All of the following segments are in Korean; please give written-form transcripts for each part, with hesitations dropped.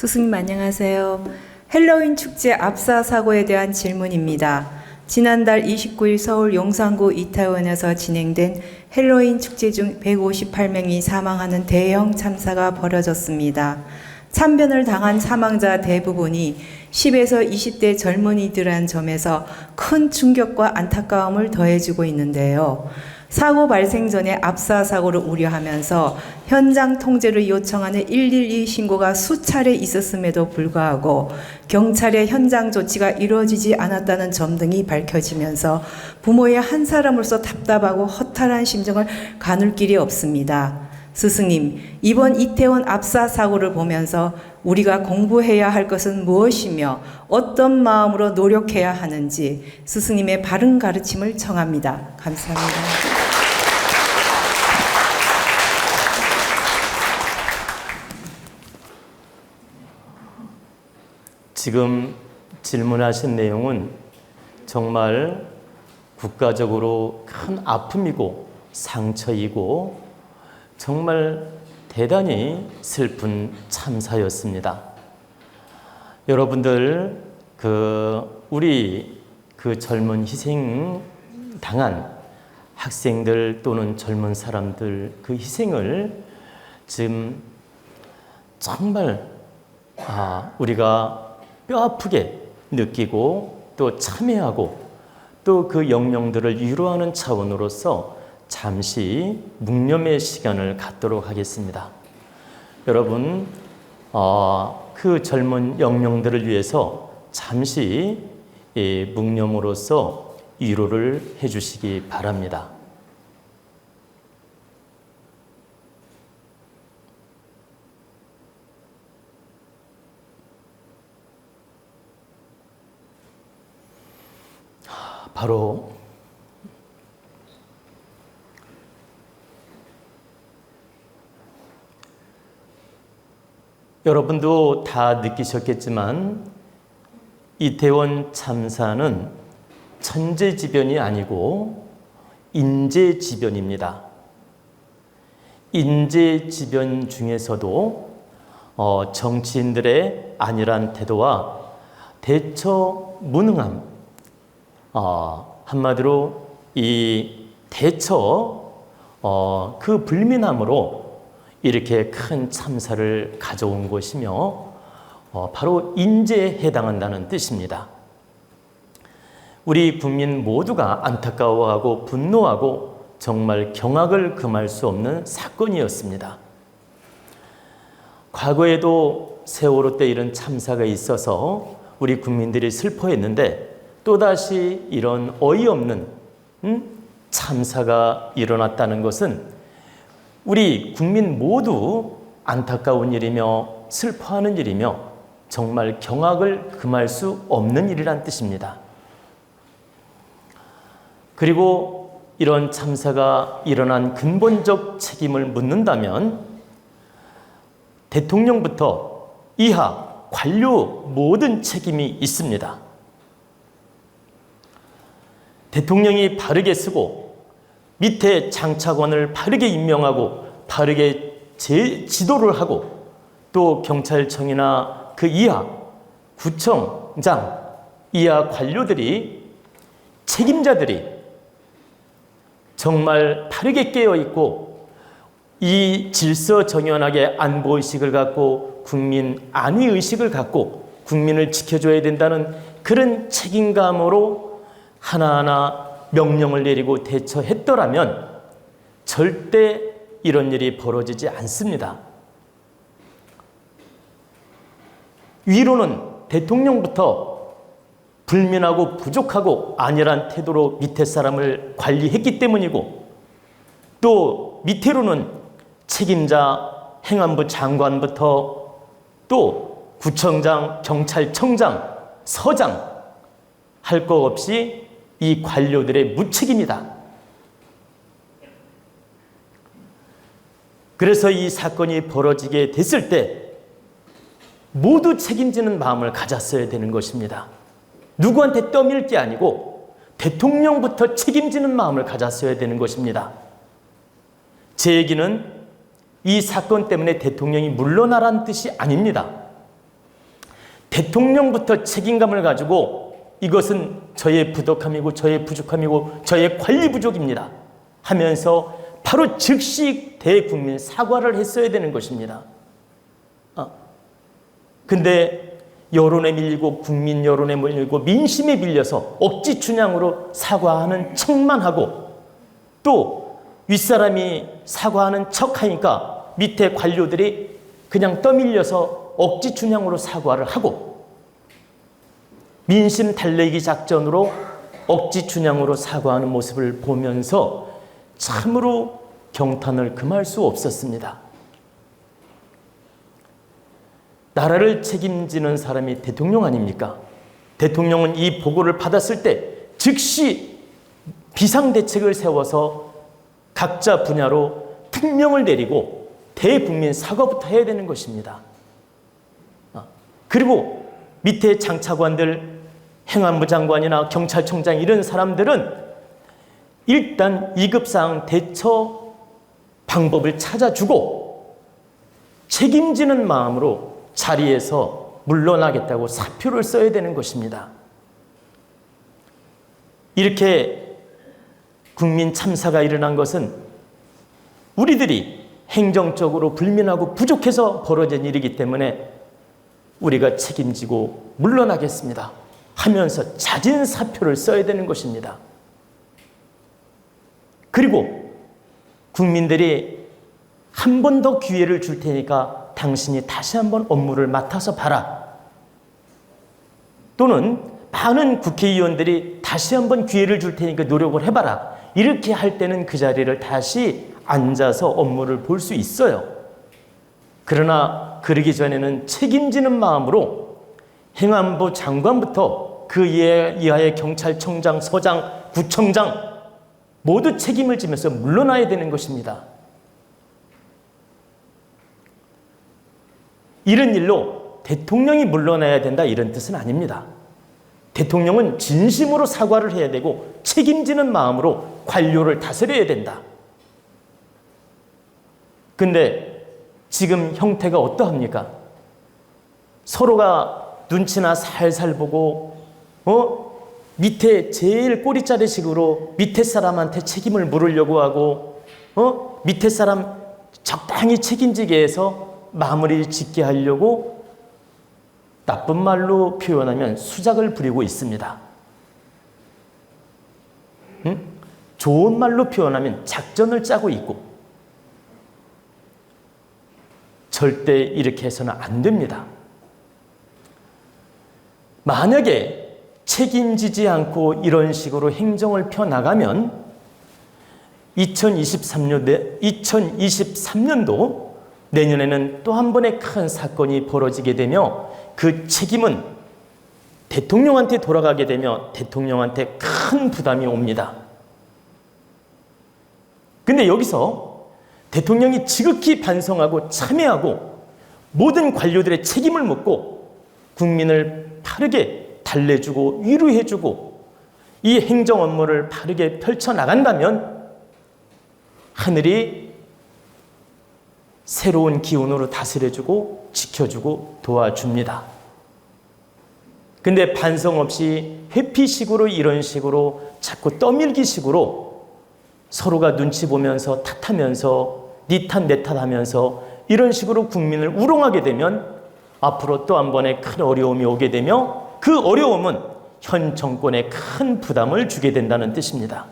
스승님 안녕하세요. 헬로윈 축제 압사 사고에 대한 질문입니다. 지난달 29일 서울 용산구 이태원에서 진행된 헬로윈 축제 중 158명이 사망하는 대형 참사가 벌어졌습니다. 참변을 당한 사망자 대부분이 10에서 20대 젊은이들이라는 점에서 큰 충격과 안타까움을 더해주고 있는데요. 사고 발생 전에 압사 사고를 우려하면서 현장 통제를 요청하는 112 신고가 수차례 있었음에도 불구하고 경찰의 현장 조치가 이루어지지 않았다는 점 등이 밝혀지면서 부모의 한 사람으로서 답답하고 허탈한 심정을 가눌 길이 없습니다. 스승님, 이번 이태원 압사 사고를 보면서 우리가 공부해야 할 것은 무엇이며 어떤 마음으로 노력해야 하는지 스승님의 바른 가르침을 청합니다. 감사합니다. 지금 질문하신 내용은 정말 국가적으로 큰 아픔이고 상처이고 정말 대단히 슬픈 참사였습니다. 여러분들 우리 젊은 희생 당한 학생들 또는 젊은 사람들 그 희생을 지금 정말 우리가 뼈아프게 느끼고 또 참회하고 또 그 영령들을 위로하는 차원으로서 잠시 묵념의 시간을 갖도록 하겠습니다. 여러분, 그 젊은 영령들을 위해서 잠시 묵념으로서 위로를 해주시기 바랍니다. 바로 여러분도 다 느끼셨겠지만 이태원 참사는 천재지변이 아니고 인재지변입니다. 인재지변 중에서도 정치인들의 안일한 태도와 대처 무능함, 한마디로 이 대처 그 불민함으로 이렇게 큰 참사를 가져온 것이며 바로 인재에 해당한다는 뜻입니다. 우리 국민 모두가 안타까워하고 분노하고 정말 경악을 금할 수 없는 사건이었습니다. 과거에도 세월호 때 이런 참사가 있어서 우리 국민들이 슬퍼했는데 또다시 이런 어이없는 참사가 일어났다는 것은 우리 국민 모두 안타까운 일이며 슬퍼하는 일이며 정말 경악을 금할 수 없는 일이란 뜻입니다. 그리고 이런 참사가 일어난 근본적 책임을 묻는다면 대통령부터 이하 관료 모든 책임이 있습니다. 대통령이 바르게 쓰고 밑에 장차관을 바르게 임명하고 바르게 지도를 하고 또 경찰청이나 그 이하 구청장 이하 관료들이 책임자들이 정말 바르게 깨어있고 이 질서정연하게 안보의식을 갖고 국민 안위의식을 갖고 국민을 지켜줘야 된다는 그런 책임감으로 하나하나 명령을 내리고 대처했더라면 절대 이런 일이 벌어지지 않습니다. 위로는 대통령부터 불민하고 부족하고 안일한 태도로 밑에 사람을 관리했기 때문이고 또 밑으로는 책임자 행안부 장관부터 또 구청장, 경찰청장, 서장 할 것 없이 이 관료들의 무책임이다. 그래서 이 사건이 벌어지게 됐을 때 모두 책임지는 마음을 가졌어야 되는 것입니다. 누구한테 떠밀 게 아니고 대통령부터 책임지는 마음을 가졌어야 되는 것입니다. 제 얘기는 이 사건 때문에 대통령이 물러나라는 뜻이 아닙니다. 대통령부터 책임감을 가지고 이것은 저의 부족함이고 저의 부족함이고 저의 관리 부족입니다 하면서 바로 즉시 대국민 사과를 했어야 되는 것입니다. 근데 여론에 밀리고 국민 여론에 밀리고 민심에 밀려서 억지 춘향으로 사과하는 척만 하고 또 윗사람이 사과하는 척하니까 밑에 관료들이 그냥 떠밀려서 억지 춘향으로 사과를 하고 민심 달래기 작전으로 억지 춘향으로 사과하는 모습을 보면서 참으로 경탄을 금할 수 없었습니다. 나라를 책임지는 사람이 대통령 아닙니까? 대통령은 이 보고를 받았을 때 즉시 비상대책을 세워서 각자 분야로 특명을 내리고 대국민 사과부터 해야 되는 것입니다. 그리고 밑에 장차관들, 행안부 장관이나 경찰청장 이런 사람들은 일단 2급사항 대처 방법을 찾아주고 책임지는 마음으로 자리에서 물러나겠다고 사표를 써야 되는 것입니다. 이렇게 국민 참사가 일어난 것은 우리들이 행정적으로 불민하고 부족해서 벌어진 일이기 때문에 우리가 책임지고 물러나겠습니다 하면서 자진 사표를 써야 되는 것입니다. 그리고 국민들이 한 번 더 기회를 줄 테니까 당신이 다시 한번 업무를 맡아서 봐라. 또는 많은 국회의원들이 다시 한번 기회를 줄 테니까 노력을 해봐라. 이렇게 할 때는 그 자리를 다시 앉아서 업무를 볼 수 있어요. 그러나 그러기 전에는 책임지는 마음으로 행안부 장관부터 그 이하의 경찰청장, 서장, 구청장 모두 책임을 지면서 물러나야 되는 것입니다. 이런 일로 대통령이 물러나야 된다 이런 뜻은 아닙니다. 대통령은 진심으로 사과를 해야 되고 책임지는 마음으로 관료를 다스려야 된다. 근데 지금 형태가 어떠합니까? 서로가 눈치나 살살 보고 밑에 제일 꼬리자르식으로 밑에 사람한테 책임을 물으려고 하고 밑에 사람 적당히 책임지게 해서 마무리를 짓게 하려고 나쁜 말로 표현하면 수작을 부리고 있습니다. 좋은 말로 표현하면 작전을 짜고 있고 절대 이렇게 해서는 안 됩니다. 만약에 책임지지 않고 이런 식으로 행정을 펴나가면 2023년도 내년에는 또 한 번의 큰 사건이 벌어지게 되며 그 책임은 대통령한테 돌아가게 되며 대통령한테 큰 부담이 옵니다. 근데 여기서 대통령이 지극히 반성하고 참회하고 모든 관료들의 책임을 묻고 국민을 바르게 달래주고 위로해주고 이 행정 업무를 바르게 펼쳐나간다면 하늘이 새로운 기운으로 다스려주고 지켜주고 도와줍니다. 근데 반성 없이 회피식으로 이런 식으로 자꾸 떠밀기식으로 서로가 눈치 보면서 탓하면서 니 탓 내 탓하면서 이런 식으로 국민을 우롱하게 되면 앞으로 또 한 번의 큰 어려움이 오게 되며 그 어려움은 현 정권에 큰 부담을 주게 된다는 뜻입니다.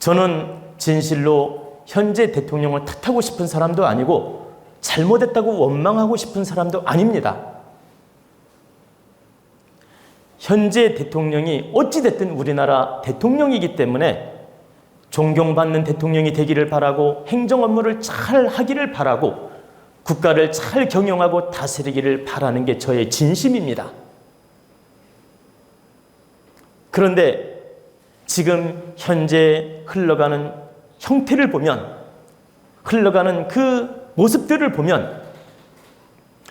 저는 진실로 현재 대통령을 탓하고 싶은 사람도 아니고 잘못했다고 원망하고 싶은 사람도 아닙니다. 현재 대통령이 어찌됐든 우리나라 대통령이기 때문에 존경받는 대통령이 되기를 바라고 행정 업무를 잘 하기를 바라고 국가를 잘 경영하고 다스리기를 바라는 게 저의 진심입니다. 그런데 지금 현재 흘러가는 형태를 보면 흘러가는 그 모습들을 보면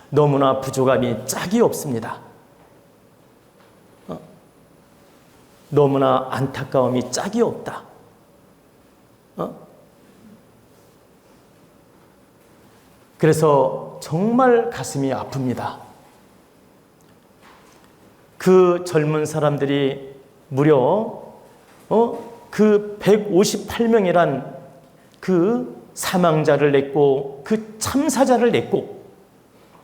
너무나 부족함이 짝이 없습니다. 너무나 안타까움이 짝이 없다. 그래서 정말 가슴이 아픕니다. 그 젊은 사람들이 무려 그 158명이란 그 사망자를 냈고 그 참사자를 냈고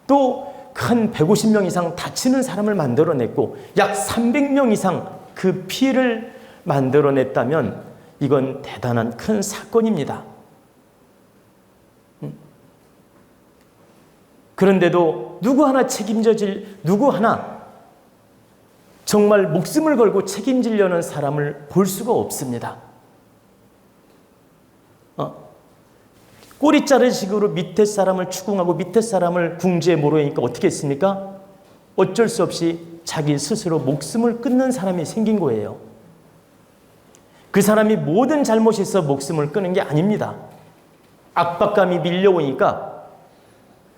또 한 150명 이상 다치는 사람을 만들어냈고 약 300명 이상 그 피해를 만들어냈다면 이건 대단한 큰 사건입니다. 그런데도 누구 하나 정말 목숨을 걸고 책임지려는 사람을 볼 수가 없습니다. 꼬리 자른 식으로 밑에 사람을 추궁하고 밑에 사람을 궁지에 몰아넣으니까 어떻게 했습니까? 어쩔 수 없이 자기 스스로 목숨을 끊는 사람이 생긴 거예요. 그 사람이 모든 잘못이 있어 목숨을 끊은 게 아닙니다. 압박감이 밀려오니까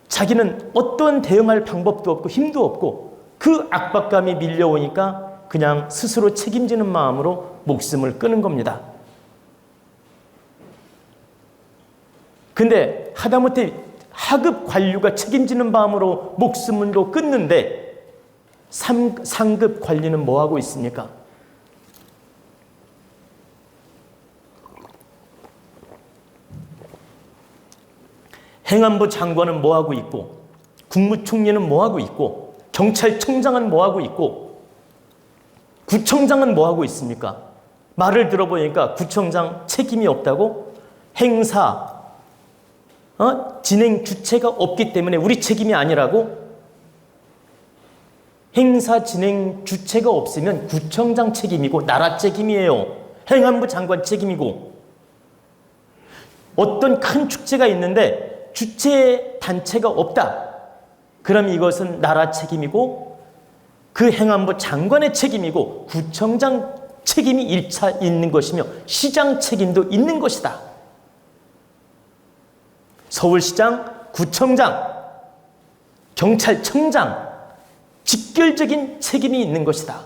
자기는 어떤 대응할 방법도 없고 힘도 없고 그 압박감이 밀려오니까 그냥 스스로 책임지는 마음으로 목숨을 끊은 겁니다. 근데 하다못해 하급 관료가 책임지는 마음으로 목숨도 끊는데 상급 관리는 뭐하고 있습니까? 행안부 장관은 뭐하고 있고 국무총리는 뭐하고 있고 경찰청장은 뭐하고 있고 구청장은 뭐하고 있습니까? 말을 들어보니까 구청장 책임이 없다고? 행사 진행 주체가 없기 때문에 우리 책임이 아니라고? 행사 진행 주체가 없으면 구청장 책임이고 나라 책임이에요. 행안부 장관 책임이고. 어떤 큰 축제가 있는데 주체 단체가 없다. 그럼 이것은 나라 책임이고 그 행안부 장관의 책임이고 구청장 책임이 1차 있는 것이며 시장 책임도 있는 것이다. 서울시장, 구청장, 경찰청장 직결적인 책임이 있는 것이다.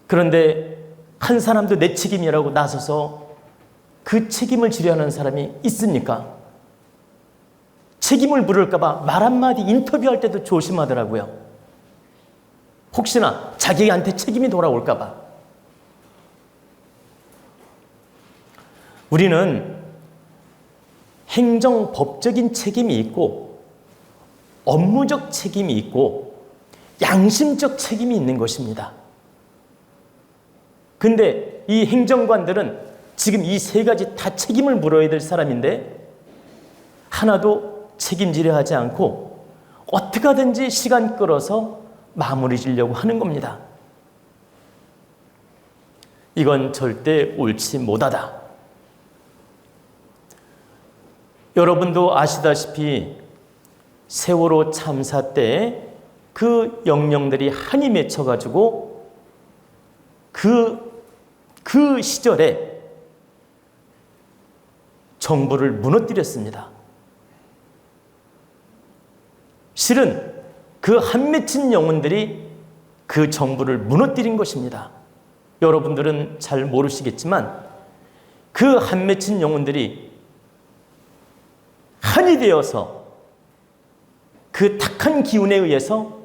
그런데 한 사람도 내 책임이라고 나서서 그 책임을 지려 하는 사람이 있습니까? 책임을 물을까 봐 말 한마디 인터뷰할 때도 조심하더라고요. 혹시나 자기한테 책임이 돌아올까 봐. 우리는 행정법적인 책임이 있고 업무적 책임이 있고 양심적 책임이 있는 것입니다. 근데 이 행정관들은 지금 이 세 가지 다 책임을 물어야 될 사람인데 하나도 책임지려 하지 않고 어떻게 하든지 시간 끌어서 마무리 지려고 하는 겁니다. 이건 절대 옳지 못하다. 여러분도 아시다시피 세월호 참사 때 그 영령들이 한이 맺혀가지고 그 시절에 정부를 무너뜨렸습니다. 실은 그 한 맺힌 영혼들이 그 정부를 무너뜨린 것입니다. 여러분들은 잘 모르시겠지만 그 한 맺힌 영혼들이 한이 되어서 그 탁한 기운에 의해서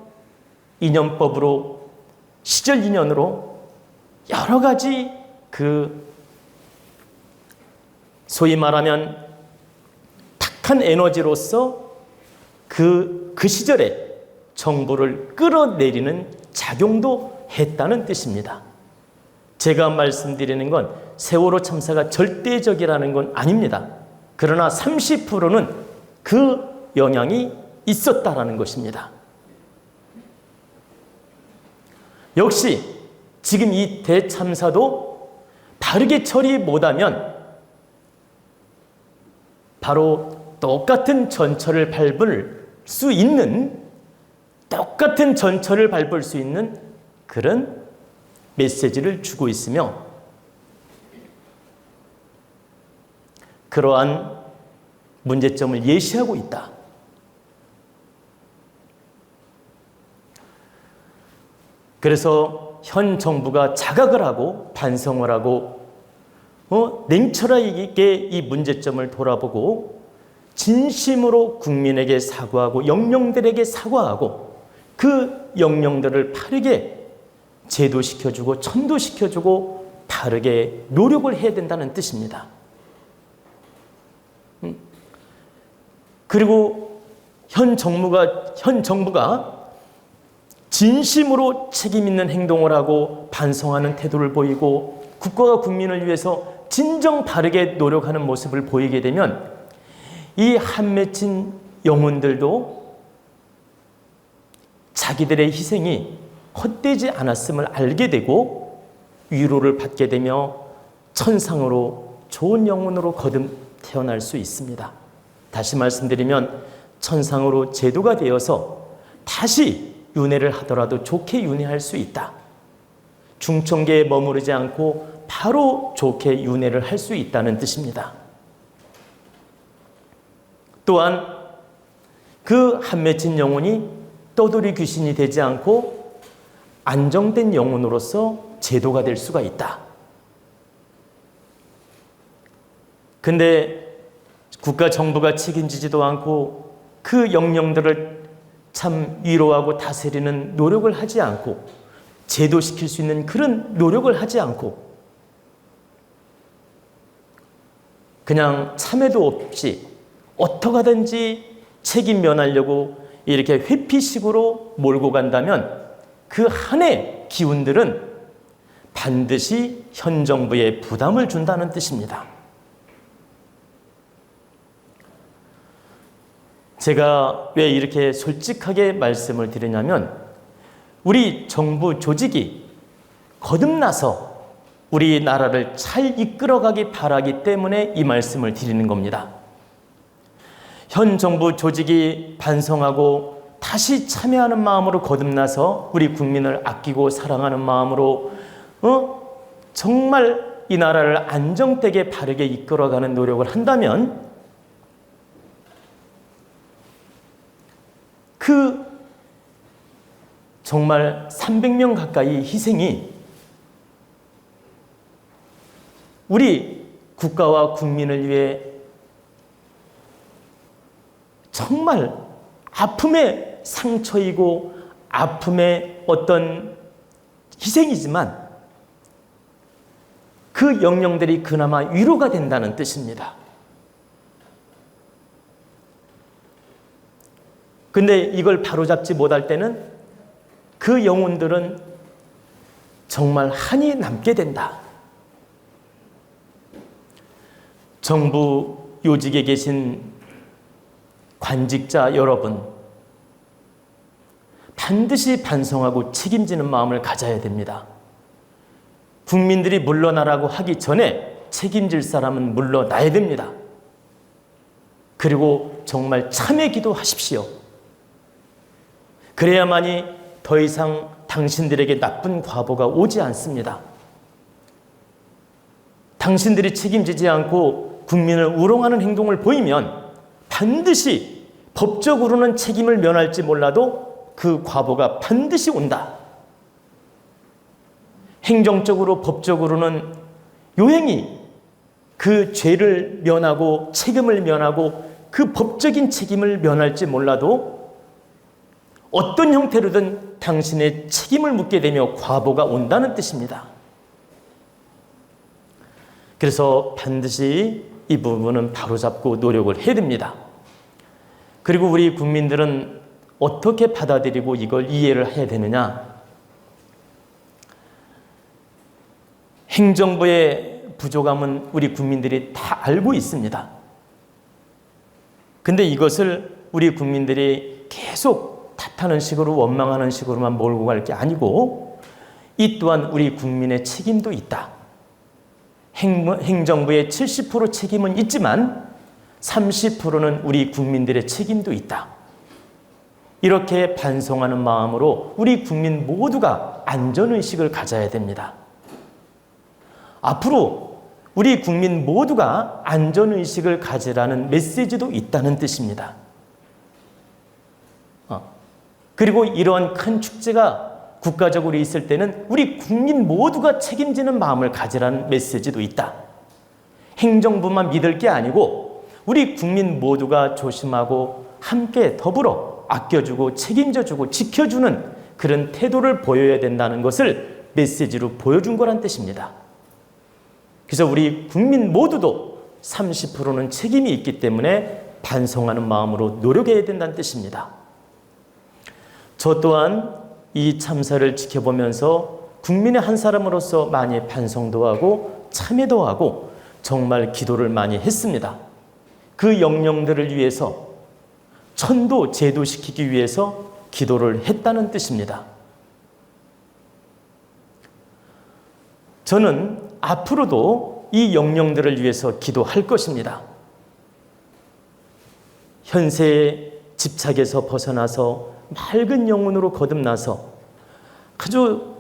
인연법으로 시절 인연으로 여러 가지 그 소위 말하면 탁한 에너지로서 그 시절에 정부를 끌어내리는 작용도 했다는 뜻입니다. 제가 말씀드리는 건 세월호 참사가 절대적이라는 건 아닙니다. 그러나 30%는 그 영향이 있었다라는 것입니다. 역시 지금 이 대참사도 바르게 처리 못하면 바로 똑같은 전철을 밟을 수 있는 그런 메시지를 주고 있으며 그러한 문제점을 예시하고 있다. 그래서 현 정부가 자각을 하고 반성을 하고 냉철하게 이 문제점을 돌아보고 진심으로 국민에게 사과하고 영령들에게 사과하고 그 영령들을 바르게 제도시켜주고 천도시켜주고 바르게 노력을 해야 된다는 뜻입니다. 그리고 현 정부가 진심으로 책임 있는 행동을 하고 반성하는 태도를 보이고 국가와 국민을 위해서 진정 바르게 노력하는 모습을 보이게 되면 이 한 맺힌 영혼들도 자기들의 희생이 헛되지 않았음을 알게 되고 위로를 받게 되며 천상으로 좋은 영혼으로 거듭 태어날 수 있습니다. 다시 말씀드리면 천상으로 제도가 되어서 다시 윤회를 하더라도 좋게 윤회할 수 있다. 중천계에 머무르지 않고 바로 좋게 윤회를 할 수 있다는 뜻입니다. 또한 그 한 맺힌 영혼이 떠돌이 귀신이 되지 않고 안정된 영혼으로서 제도가 될 수가 있다. 근데 국가 정부가 책임지지도 않고 그 영령들을 참 위로하고 다스리는 노력을 하지 않고 제도시킬 수 있는 그런 노력을 하지 않고 그냥 참회도 없이 어떻게 하든지 책임 면하려고 이렇게 회피식으로 몰고 간다면 그 한 해 기운들은 반드시 현 정부에 부담을 준다는 뜻입니다. 제가 왜 이렇게 솔직하게 말씀을 드리냐면 우리 정부 조직이 거듭나서 우리나라를 잘 이끌어가기 바라기 때문에 이 말씀을 드리는 겁니다. 현 정부 조직이 반성하고 다시 참여하는 마음으로 거듭나서 우리 국민을 아끼고 사랑하는 마음으로 정말 이 나라를 안정되게 바르게 이끌어가는 노력을 한다면 그 정말 300명 가까이 희생이 우리 국가와 국민을 위해 정말 아픔의 상처이고 아픔의 어떤 희생이지만 그 영령들이 그나마 위로가 된다는 뜻입니다. 근데 이걸 바로잡지 못할 때는 그 영혼들은 정말 한이 남게 된다. 정부 요직에 계신 관직자 여러분, 반드시 반성하고 책임지는 마음을 가져야 됩니다. 국민들이 물러나라고 하기 전에 책임질 사람은 물러나야 됩니다. 그리고 정말 참회 기도하십시오. 그래야만이 더 이상 당신들에게 나쁜 과보가 오지 않습니다. 당신들이 책임지지 않고 국민을 우롱하는 행동을 보이면 반드시 법적으로는 책임을 면할지 몰라도 그 과보가 반드시 온다. 행정적으로 법적으로는 요행이 그 죄를 면하고 책임을 면하고 그 법적인 책임을 면할지 몰라도 어떤 형태로든 당신의 책임을 묻게 되며 과보가 온다는 뜻입니다. 그래서 반드시 이 부분은 바로잡고 노력을 해야 됩니다. 그리고 우리 국민들은 어떻게 받아들이고 이걸 이해를 해야 되느냐? 행정부의 부족함은 우리 국민들이 다 알고 있습니다. 근데 이것을 우리 국민들이 계속 탓하는 식으로 원망하는 식으로만 몰고 갈 게 아니고 이 또한 우리 국민의 책임도 있다. 행정부의 70% 책임은 있지만 30%는 우리 국민들의 책임도 있다. 이렇게 반성하는 마음으로 우리 국민 모두가 안전의식을 가져야 됩니다. 앞으로 우리 국민 모두가 안전의식을 가지라는 메시지도 있다는 뜻입니다. 그리고 이러한 큰 축제가 국가적으로 있을 때는 우리 국민 모두가 책임지는 마음을 가지라는 메시지도 있다. 행정부만 믿을 게 아니고 우리 국민 모두가 조심하고 함께 더불어 아껴주고 책임져주고 지켜주는 그런 태도를 보여야 된다는 것을 메시지로 보여준 거란 뜻입니다. 그래서 우리 국민 모두도 30%는 책임이 있기 때문에 반성하는 마음으로 노력해야 된다는 뜻입니다. 저 또한 이 참사를 지켜보면서 국민의 한 사람으로서 많이 반성도 하고 참회도 하고 정말 기도를 많이 했습니다. 그 영령들을 위해서 천도 제도시키기 위해서 기도를 했다는 뜻입니다. 저는 앞으로도 이 영령들을 위해서 기도할 것입니다. 현세의 집착에서 벗어나서 맑은 영혼으로 거듭나서 아주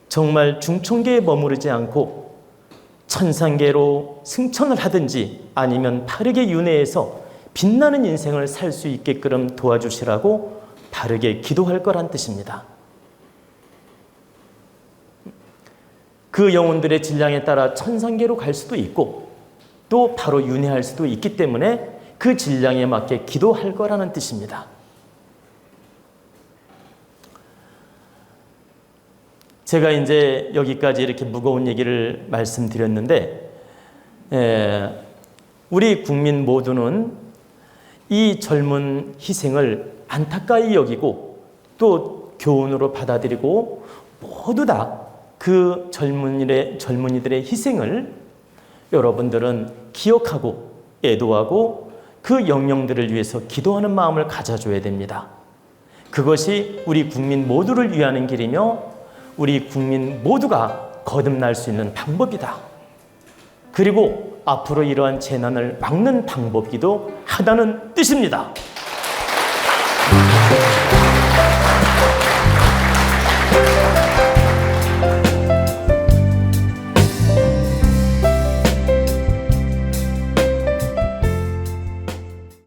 정말 중천계에 머무르지 않고 천상계로 승천을 하든지 아니면 바르게 윤회해서 빛나는 인생을 살 수 있게끔 도와주시라고 바르게 기도할 거란 뜻입니다. 그 영혼들의 질량에 따라 천상계로 갈 수도 있고 또 바로 윤회할 수도 있기 때문에 그 질량에 맞게 기도할 거라는 뜻입니다. 제가 이제 여기까지 이렇게 무거운 얘기를 말씀드렸는데 우리 국민 모두는 이 젊은 희생을 안타까이 여기고 또 교훈으로 받아들이고 모두 다 그 젊은이들의 희생을 여러분들은 기억하고 애도하고 그 영령들을 위해서 기도하는 마음을 가져줘야 됩니다. 그것이 우리 국민 모두를 위하는 길이며 우리 국민 모두가 거듭날 수 있는 방법이다. 그리고 앞으로 이러한 재난을 막는 방법이기도 하다는 뜻입니다.